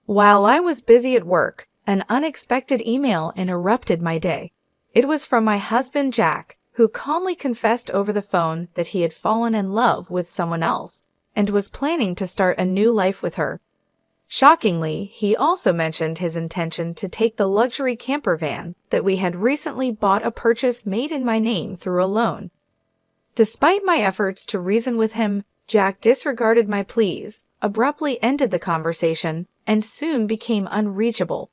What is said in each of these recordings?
While I was busy at work, an unexpected email interrupted my day. It was from my husband Jack, who calmly confessed over the phone that he had fallen in love with someone else and was planning to start a new life with her. Shockingly, he also mentioned his intention to take the luxury camper van that we had recently bought, a purchase made in my name through a loan. Despite my efforts to reason with him, Jack disregarded my pleas, abruptly ended the conversation, and soon became unreachable.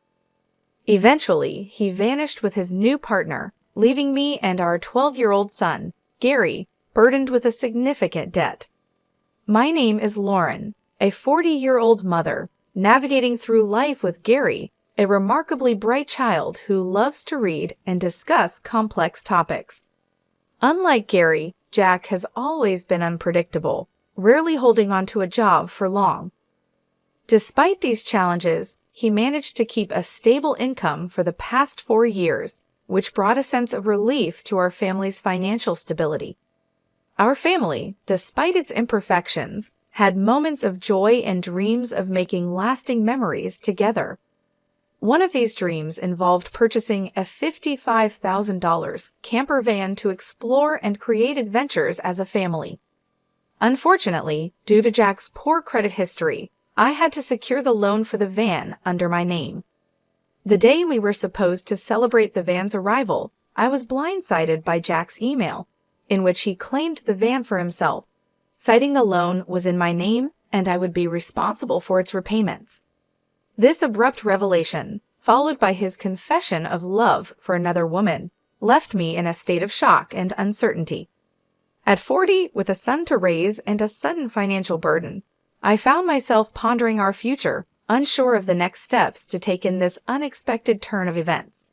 Eventually, he vanished with his new partner, leaving me and our 12-year-old son, Gary, burdened with a significant debt. My name is Lauren, a 40-year-old mother, navigating through life with Gary, a remarkably bright child who loves to read and discuss complex topics. Unlike Gary, Jack has always been unpredictable, rarely holding on to a job for long. Despite these challenges, he managed to keep a stable income for the past 4 years, which brought a sense of relief to our family's financial stability. Our family, despite its imperfections, had moments of joy and dreams of making lasting memories together. One of these dreams involved purchasing a $55,000 camper van to explore and create adventures as a family. Unfortunately, due to Jack's poor credit history, I had to secure the loan for the van under my name. The day we were supposed to celebrate the van's arrival, I was blindsided by Jack's email, in which he claimed the van for himself, citing the loan was in my name and I would be responsible for its repayments. This abrupt revelation, followed by his confession of love for another woman, left me in a state of shock and uncertainty. At 40, with a son to raise and a sudden financial burden, I found myself pondering our future, unsure of the next steps to take in this unexpected turn of events.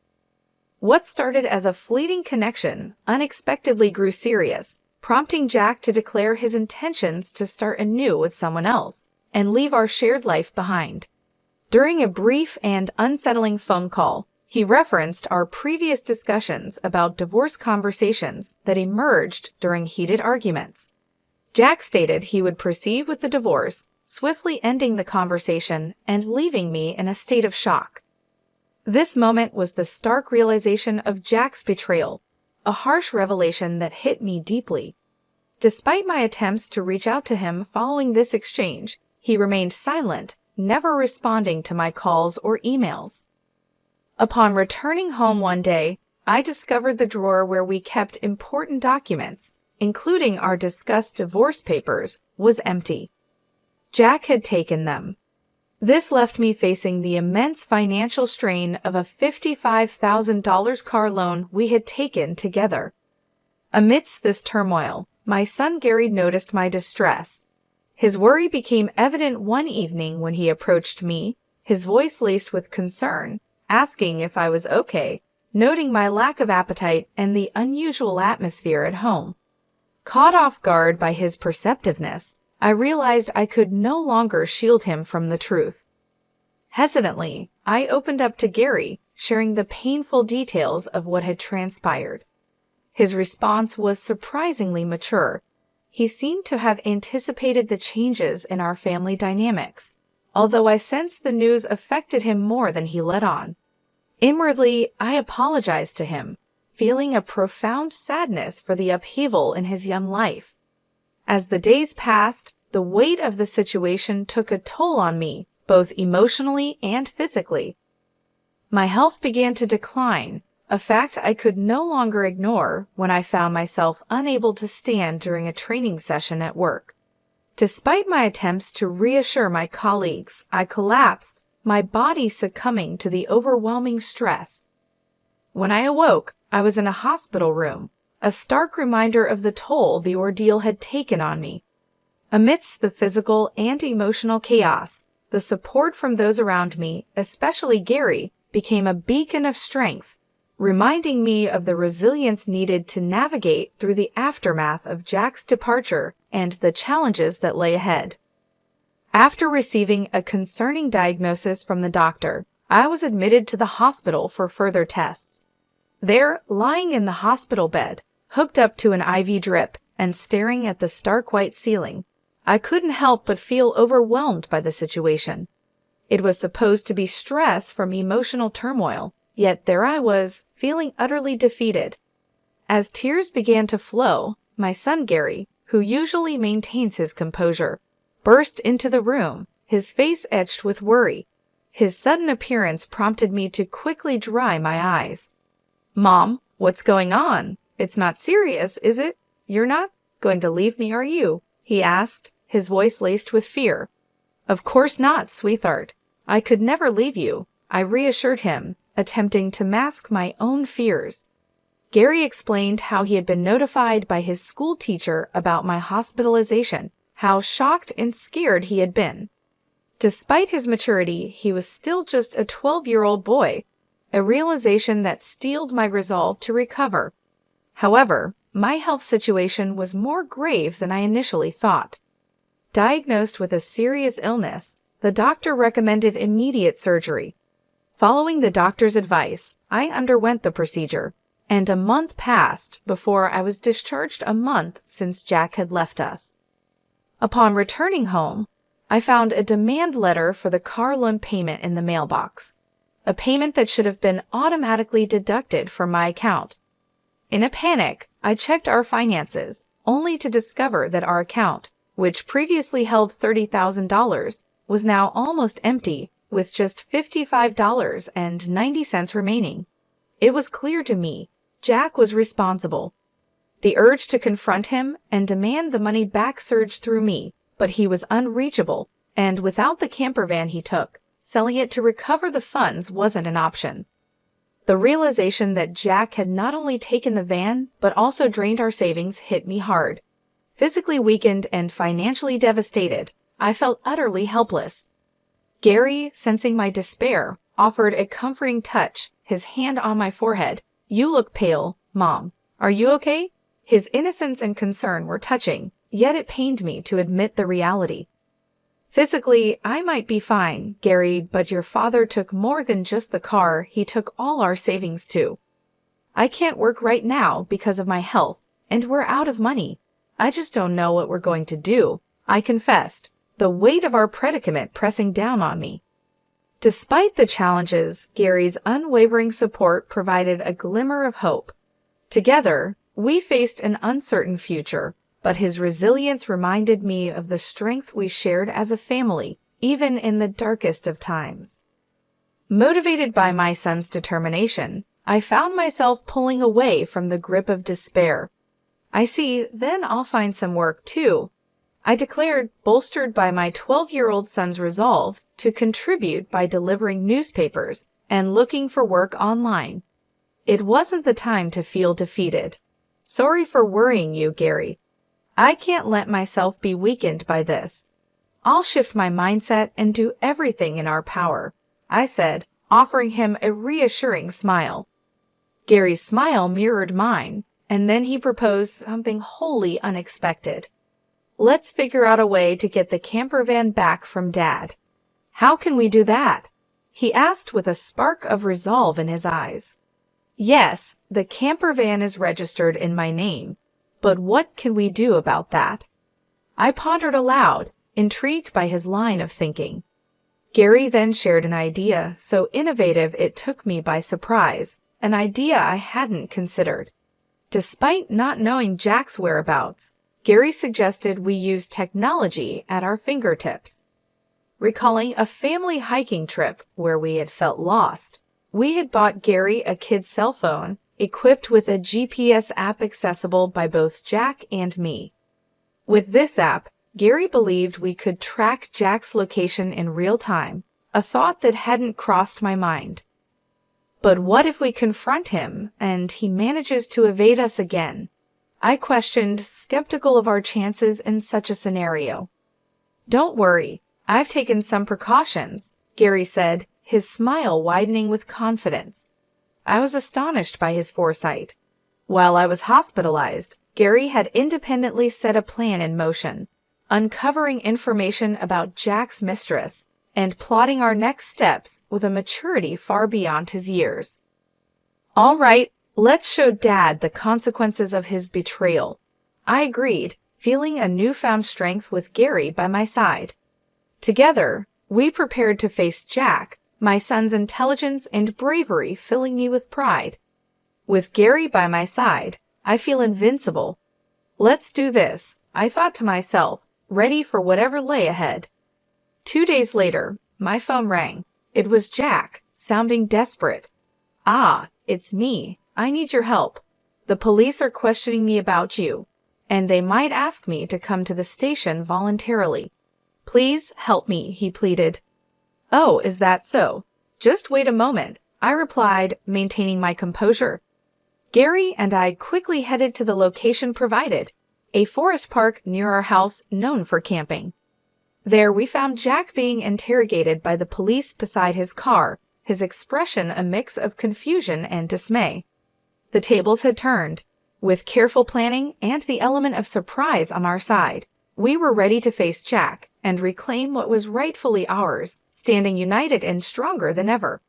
What started as a fleeting connection unexpectedly grew serious, prompting Jack to declare his intentions to start anew with someone else and leave our shared life behind. During a brief and unsettling phone call, he referenced our previous discussions about divorce conversations that emerged during heated arguments. Jack stated he would proceed with the divorce, swiftly ending the conversation and leaving me in a state of shock. This moment was the stark realization of Jack's betrayal, a harsh revelation that hit me deeply. Despite my attempts to reach out to him following this exchange, he remained silent, never responding to my calls or emails. Upon returning home one day, I discovered the drawer where we kept important documents, including our discussed divorce papers, was empty. Jack had taken them. This left me facing the immense financial strain of a $55,000 car loan we had taken together. Amidst this turmoil, my son Gary noticed my distress. His worry became evident one evening when he approached me, his voice laced with concern, asking if I was okay, noting my lack of appetite and the unusual atmosphere at home. Caught off guard by his perceptiveness, I realized I could no longer shield him from the truth. Hesitantly, I opened up to Gary, sharing the painful details of what had transpired. His response was surprisingly mature. He seemed to have anticipated the changes in our family dynamics, although I sensed the news affected him more than he let on. Inwardly, I apologized to him, feeling a profound sadness for the upheaval in his young life. As the days passed, the weight of the situation took a toll on me, both emotionally and physically. My health began to decline, a fact I could no longer ignore when I found myself unable to stand during a training session at work. Despite my attempts to reassure my colleagues, I collapsed, my body succumbing to the overwhelming stress. When I awoke, I was in a hospital room, a stark reminder of the toll the ordeal had taken on me. Amidst the physical and emotional chaos, the support from those around me, especially Gary, became a beacon of strength, reminding me of the resilience needed to navigate through the aftermath of Jack's departure and the challenges that lay ahead. After receiving a concerning diagnosis from the doctor, I was admitted to the hospital for further tests. There, lying in the hospital bed, hooked up to an IV drip and staring at the stark white ceiling, I couldn't help but feel overwhelmed by the situation. It was supposed to be stress from emotional turmoil, yet there I was, feeling utterly defeated. As tears began to flow, my son Gary, who usually maintains his composure, burst into the room, his face etched with worry. His sudden appearance prompted me to quickly dry my eyes. "Mom, what's going on? It's not serious, is it? You're not going to leave me, are you?" he asked, his voice laced with fear. "Of course not, sweetheart. I could never leave you," I reassured him, attempting to mask my own fears. Gary explained how he had been notified by his school teacher about my hospitalization, how shocked and scared he had been. Despite his maturity, he was still just a 12-year-old boy, a realization that steeled my resolve to recover. However, my health situation was more grave than I initially thought. Diagnosed with a serious illness, the doctor recommended immediate surgery. Following the doctor's advice, I underwent the procedure, and a month passed before I was discharged a month since Jack had left us. Upon returning home, I found a demand letter for the car loan payment in the mailbox, a payment that should have been automatically deducted from my account. In a panic, I checked our finances, only to discover that our account, which previously held $30,000, was now almost empty, with just $55.90 remaining. It was clear to me Jack was responsible. The urge to confront him and demand the money back surged through me, but he was unreachable, and without the camper van he took, selling it to recover the funds wasn't an option. The realization that Jack had not only taken the van, but also drained our savings hit me hard. Physically weakened and financially devastated, I felt utterly helpless. Gary, sensing my despair, offered a comforting touch, his hand on my forehead. "You look pale, Mom. Are you okay?" His innocence and concern were touching, yet it pained me to admit the reality. "Physically, I might be fine, Gary, but your father took more than just the car, he took all our savings too. I can't work right now because of my health, and we're out of money. I just don't know what we're going to do," I confessed, the weight of our predicament pressing down on me. Despite the challenges, Gary's unwavering support provided a glimmer of hope. Together, we faced an uncertain future, but his resilience reminded me of the strength we shared as a family, even in the darkest of times. Motivated by my son's determination, I found myself pulling away from the grip of despair. "I see, then I'll find some work too," I declared, bolstered by my 12-year-old son's resolve to contribute by delivering newspapers and looking for work online. It wasn't the time to feel defeated. "Sorry for worrying you, Gary. I can't let myself be weakened by this. I'll shift my mindset and do everything in our power," I said, offering him a reassuring smile. Gary's smile mirrored mine, and then he proposed something wholly unexpected. "Let's figure out a way to get the camper van back from Dad." "How can we do that?" he asked with a spark of resolve in his eyes. "Yes, the camper van is registered in my name, but what can we do about that?" I pondered aloud, intrigued by his line of thinking. Gary then shared an idea so innovative it took me by surprise, an idea I hadn't considered. Despite not knowing Jack's whereabouts, Gary suggested we use technology at our fingertips. Recalling a family hiking trip where we had felt lost, we had bought Gary a kid's cell phone equipped with a GPS app accessible by both Jack and me. With this app, Gary believed we could track Jack's location in real time, a thought that hadn't crossed my mind. But what if we confront him and he manages to evade us again? I questioned, skeptical of our chances in such a scenario. "Don't worry, I've taken some precautions," Gary said, his smile widening with confidence. I was astonished by his foresight. While I was hospitalized, Gary had independently set a plan in motion, uncovering information about Jack's mistress and plotting our next steps with a maturity far beyond his years. "All right, let's show Dad the consequences of his betrayal," I agreed, feeling a newfound strength with Gary by my side. Together, We prepared to face Jack, my son's intelligence and bravery filling me with pride. With Gary by my side, I feel invincible. Let's do this, I thought to myself, ready for whatever lay ahead. 2 days later, my phone rang. It was Jack, sounding desperate. "Ah, it's me. I need your help. The police are questioning me about you, and they might ask me to come to the station voluntarily. Please help me," he pleaded. "Oh, is that so? Just wait a moment," I replied, maintaining my composure. Gary and I quickly headed to the location provided, a forest park near our house known for camping. There we found Jack being interrogated by the police beside his car, his expression a mix of confusion and dismay. The tables had turned. With careful planning and the element of surprise on our side, we were ready to face Jack and reclaim what was rightfully ours, standing united and stronger than ever.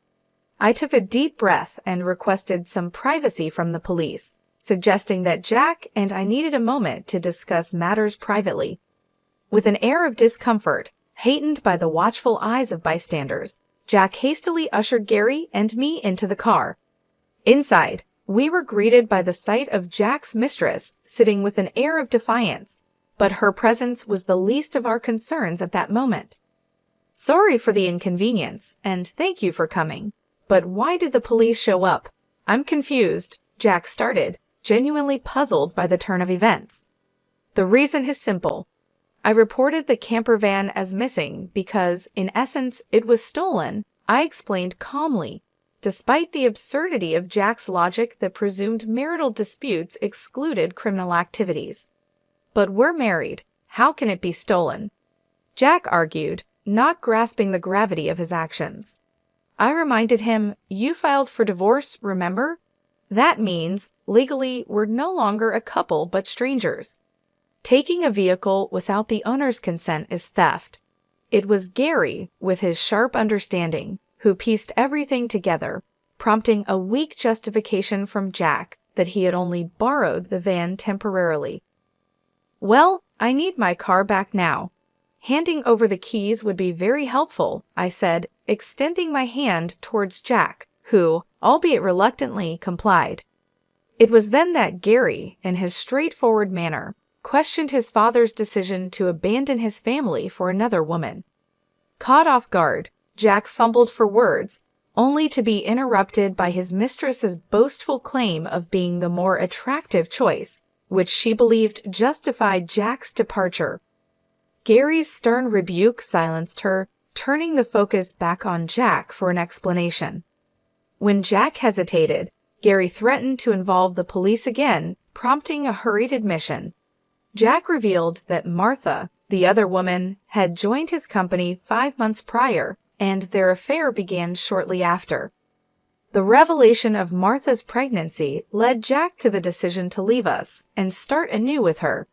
I took a deep breath and requested some privacy from the police, suggesting that Jack and I needed a moment to discuss matters privately. With an air of discomfort, heightened by the watchful eyes of bystanders, Jack hastily ushered Gary and me into the car. Inside, we were greeted by the sight of Jack's mistress sitting with an air of defiance, but her presence was the least of our concerns at that moment. "Sorry for the inconvenience, and thank you for coming. But why did the police show up? I'm confused," Jack started, genuinely puzzled by the turn of events. "The reason is simple. I reported the camper van as missing because, in essence, it was stolen," I explained calmly, despite the absurdity of Jack's logic that presumed marital disputes excluded criminal activities. "But we're married. How can it be stolen?" Jack argued, not grasping the gravity of his actions. I reminded him, "You filed for divorce, remember? That means, legally, we're no longer a couple but strangers. Taking a vehicle without the owner's consent is theft." It was Gary, with his sharp understanding, who pieced everything together, prompting a weak justification from Jack that he had only borrowed the van temporarily. "Well, I need my car back now. Handing over the keys would be very helpful," I said, extending my hand towards Jack, who, albeit reluctantly, complied. It was then that Gary, in his straightforward manner, questioned his father's decision to abandon his family for another woman. Caught off guard, Jack fumbled for words, only to be interrupted by his mistress's boastful claim of being the more attractive choice, which she believed justified Jack's departure. Gary's stern rebuke silenced her, turning the focus back on Jack for an explanation. When Jack hesitated, Gary threatened to involve the police again, prompting a hurried admission. Jack revealed that Martha, the other woman, had joined his company 5 months prior, and their affair began shortly after. The revelation of Martha's pregnancy led Jack to the decision to leave us and start anew with her.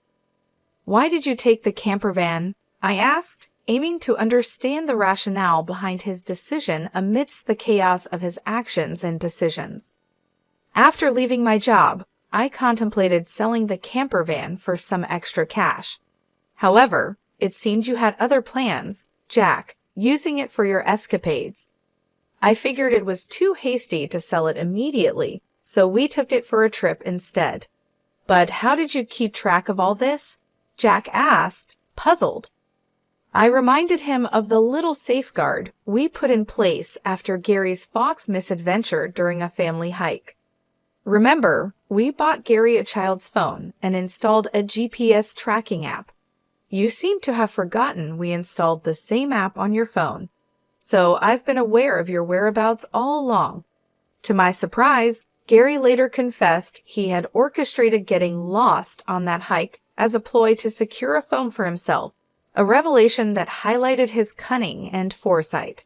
"Why did you take the camper van?" I asked, aiming to understand the rationale behind his decision amidst the chaos of his actions and decisions. "After leaving my job, I contemplated selling the camper van for some extra cash. However, it seemed you had other plans, Jack, using it for your escapades. I figured it was too hasty to sell it immediately, so we took it for a trip instead." "But how did you keep track of all this?" Jack asked, puzzled. I reminded him of the little safeguard we put in place after Gary's fox misadventure during a family hike. "Remember, we bought Gary a child's phone and installed a GPS tracking app. You seem to have forgotten we installed the same app on your phone, so I've been aware of your whereabouts all along." To my surprise, Gary later confessed he had orchestrated getting lost on that hike as a ploy to secure a phone for himself, a revelation that highlighted his cunning and foresight.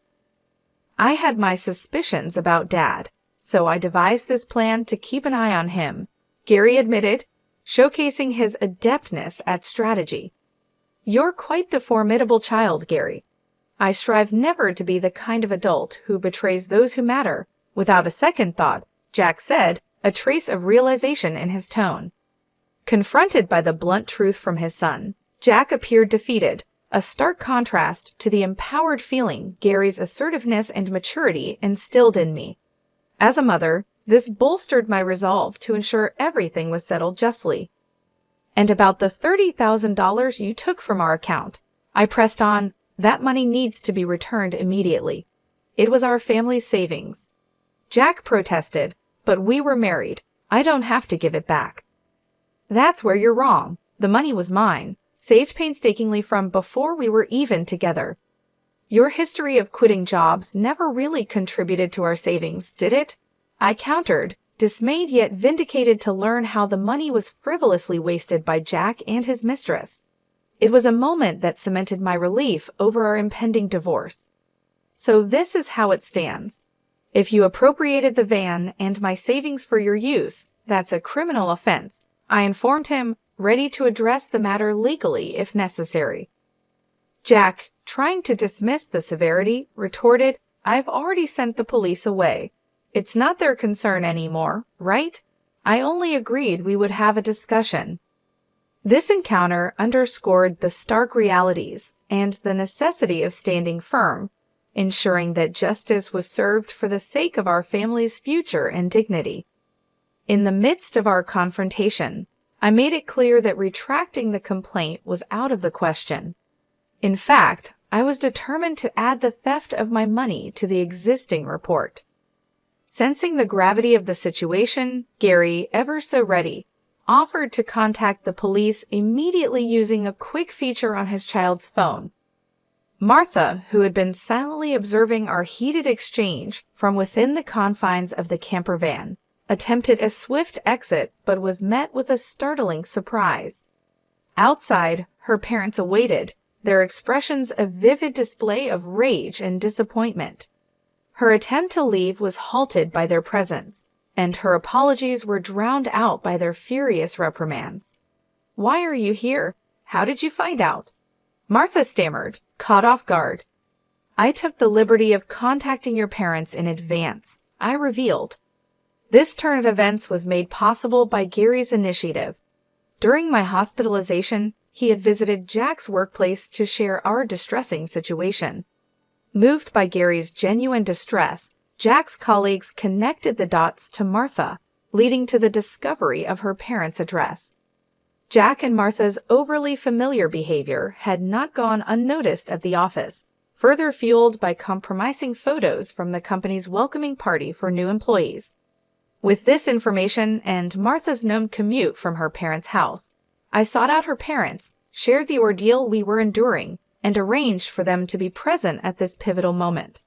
I had my suspicions about Dad, so I devised this plan to keep an eye on him, Gary admitted, showcasing his adeptness at strategy. "You're quite the formidable child, Gary. I strive never to be the kind of adult who betrays those who matter," without a second thought, Jack said, a trace of realization in his tone. Confronted by the blunt truth from his son, Jack appeared defeated, a stark contrast to the empowered feeling Gary's assertiveness and maturity instilled in me. As a mother, this bolstered my resolve to ensure everything was settled justly. "And about the $30,000 you took from our account," I pressed on, "that money needs to be returned immediately. It was our family's savings." Jack protested, "But we were married. I don't have to give it back." "That's where you're wrong. The money was mine, saved painstakingly from before we were even together. Your history of quitting jobs never really contributed to our savings, did it?" I countered, dismayed yet vindicated to learn how the money was frivolously wasted by Jack and his mistress. It was a moment that cemented my relief over our impending divorce. "So this is how it stands. If you appropriated the van and my savings for your use, that's a criminal offense," I informed him, ready to address the matter legally if necessary. Jack, trying to dismiss the severity, retorted, "I've already sent the police away. It's not their concern anymore, right? I only agreed we would have a discussion." This encounter underscored the stark realities and the necessity of standing firm, ensuring that justice was served for the sake of our family's future and dignity. In the midst of our confrontation, I made it clear that retracting the complaint was out of the question. In fact, I was determined to add the theft of my money to the existing report. Sensing the gravity of the situation, Gary, ever so ready, offered to contact the police immediately using a quick feature on his child's phone. Martha, who had been silently observing our heated exchange from within the confines of the camper van, attempted a swift exit but was met with a startling surprise. Outside, her parents awaited, their expressions a vivid display of rage and disappointment. Her attempt to leave was halted by their presence, and her apologies were drowned out by their furious reprimands. "Why are you here? How did you find out?" Martha stammered, caught off guard. "I took the liberty of contacting your parents in advance," I revealed. This turn of events was made possible by Gary's initiative. During my hospitalization, he had visited Jack's workplace to share our distressing situation. Moved by Gary's genuine distress, Jack's colleagues connected the dots to Martha, leading to the discovery of her parents' address. Jack and Martha's overly familiar behavior had not gone unnoticed at the office, further fueled by compromising photos from the company's welcoming party for new employees. With this information and Martha's known commute from her parents' house, I sought out her parents, shared the ordeal we were enduring, and arranged for them to be present at this pivotal moment.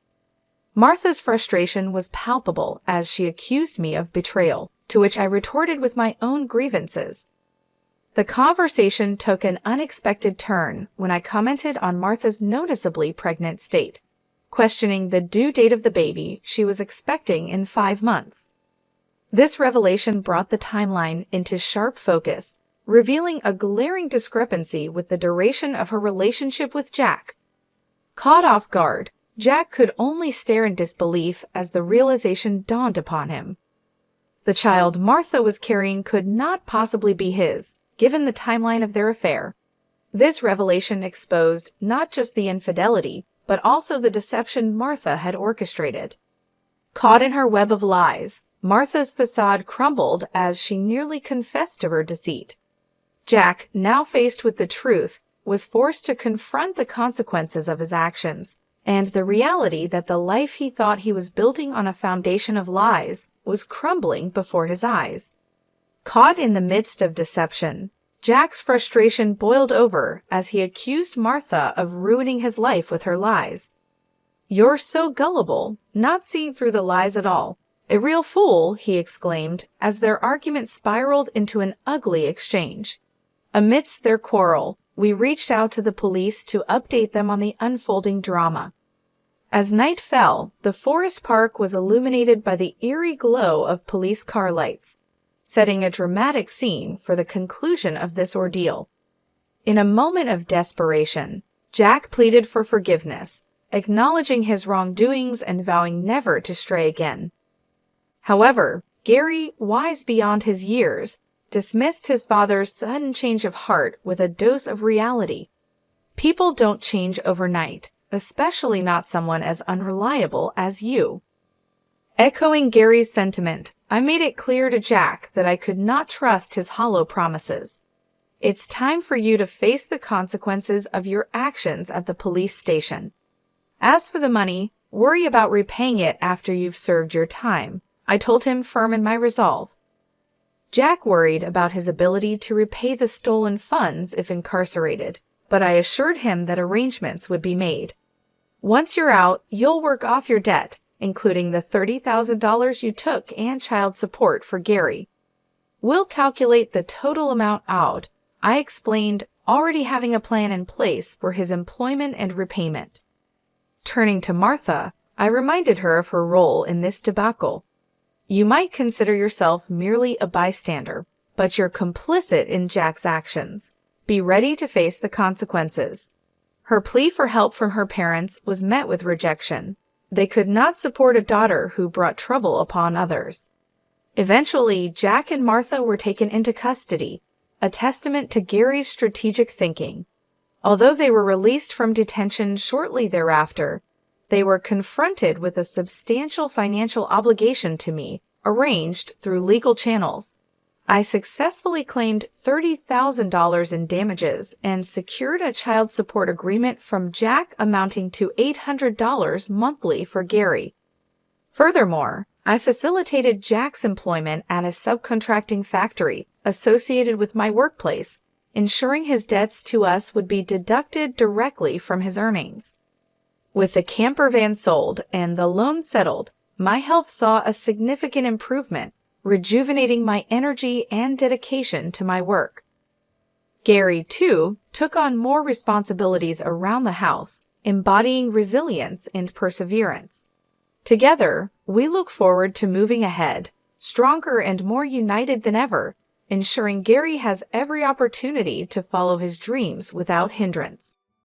Martha's frustration was palpable as she accused me of betrayal, to which I retorted with my own grievances. The conversation took an unexpected turn when I commented on Martha's noticeably pregnant state, questioning the due date of the baby she was expecting in 5 months. This revelation brought the timeline into sharp focus, revealing a glaring discrepancy with the duration of her relationship with Jack. Caught off guard, Jack could only stare in disbelief as the realization dawned upon him. The child Martha was carrying could not possibly be his, given the timeline of their affair. This revelation exposed not just the infidelity, but also the deception Martha had orchestrated. Caught in her web of lies, Martha's facade crumbled as she nearly confessed to her deceit. Jack, now faced with the truth, was forced to confront the consequences of his actions, and the reality that the life he thought he was building on a foundation of lies was crumbling before his eyes. Caught in the midst of deception, Jack's frustration boiled over as he accused Martha of ruining his life with her lies. "You're so gullible, not seeing through the lies at all. A real fool," he exclaimed, as their argument spiraled into an ugly exchange. Amidst their quarrel, we reached out to the police to update them on the unfolding drama. As night fell, the forest park was illuminated by the eerie glow of police car lights, setting a dramatic scene for the conclusion of this ordeal. In a moment of desperation, Jack pleaded for forgiveness, acknowledging his wrongdoings and vowing never to stray again. However, Gary, wise beyond his years, dismissed his father's sudden change of heart with a dose of reality. People don't change overnight, especially not someone as unreliable as you. Echoing Gary's sentiment, I made it clear to Jack that I could not trust his hollow promises. It's time for you to face the consequences of your actions at the police station. As for the money, worry about repaying it after you've served your time, I told him, firm in my resolve. Jack worried about his ability to repay the stolen funds if incarcerated, but I assured him that arrangements would be made. Once you're out, you'll work off your debt, including the $30,000 you took and child support for Gary. We'll calculate the total amount out, I explained, already having a plan in place for his employment and repayment. Turning to Martha, I reminded her of her role in this debacle. You might consider yourself merely a bystander, but you're complicit in Jack's actions. Be ready to face the consequences. Her plea for help from her parents was met with rejection. They could not support a daughter who brought trouble upon others. Eventually, Jack and Martha were taken into custody, a testament to Gary's strategic thinking. Although they were released from detention shortly thereafter, they were confronted with a substantial financial obligation to me, arranged through legal channels. I successfully claimed $30,000 in damages and secured a child support agreement from Jack amounting to $800 monthly for Gary. Furthermore, I facilitated Jack's employment at a subcontracting factory associated with my workplace, ensuring his debts to us would be deducted directly from his earnings. With the camper van sold and the loan settled, my health saw a significant improvement, rejuvenating my energy and dedication to my work. Gary, too, took on more responsibilities around the house, embodying resilience and perseverance. Together, we look forward to moving ahead, stronger and more united than ever, ensuring Gary has every opportunity to follow his dreams without hindrance.